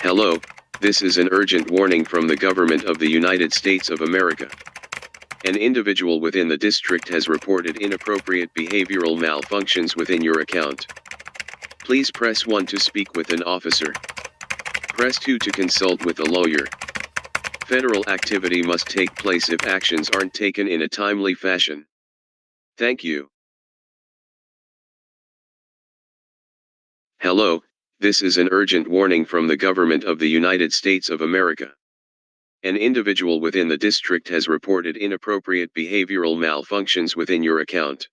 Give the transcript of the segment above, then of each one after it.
Hello, this is an urgent warning from the government of the United States of America. An individual within the district has reported inappropriate behavioral malfunctions within your account. Please press 1 to speak with an officer. Press 2 to consult with a lawyer. Federal activity must take place if actions aren't taken in a timely fashion. Thank you. Hello, this is an urgent warning from the government of the United States of America. An individual within the district has reported inappropriate behavioral malfunctions within your account.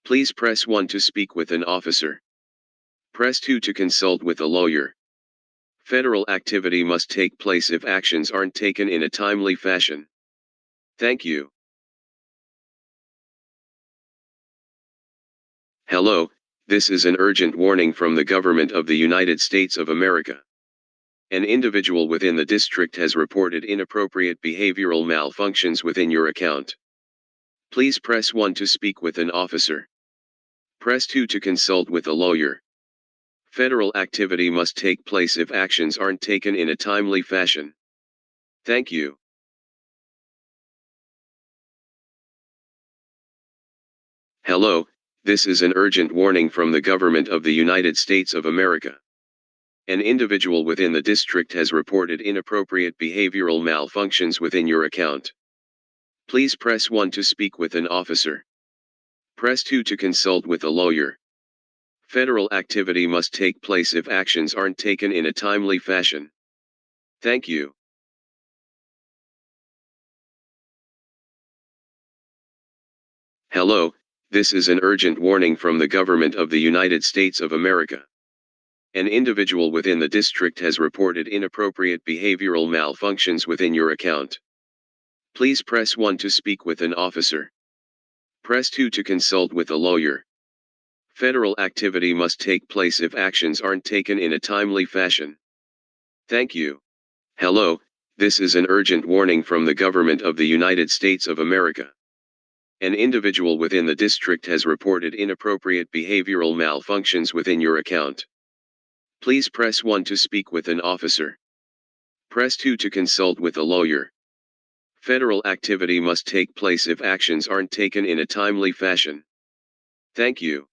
Please press 1 to speak with an officer. Press 2 to consult with a lawyer. Federal activity must take place if actions aren't taken in a timely fashion. Thank you. Hello, this is an urgent warning from the government of the United States of America. An individual within the district has reported inappropriate behavioral malfunctions within your account. Please press 1 to speak with an officer. Press 2 to consult with a lawyer. Federal activity must take place if actions aren't taken in a timely fashion. Thank you. Hello, this is an urgent warning from the government of the United States of America. An individual within the district has reported inappropriate behavioral malfunctions within your account. Please press 1 to speak with an officer. Press 2 to consult with a lawyer. Federal activity must take place if actions aren't taken in a timely fashion. Thank you. Hello, this is an urgent warning from the government of the United States of America. An individual within the district has reported inappropriate behavioral malfunctions within your account. Please press 1 to speak with an officer. Press 2 to consult with a lawyer. Federal activity must take place if actions aren't taken in a timely fashion. Thank you. Hello, this is an urgent warning from the government of the United States of America. An individual within the district has reported inappropriate behavioral malfunctions within your account. Please press 1 to speak with an officer. Press 2 to consult with a lawyer. Federal activity must take place if actions aren't taken in a timely fashion. Thank you.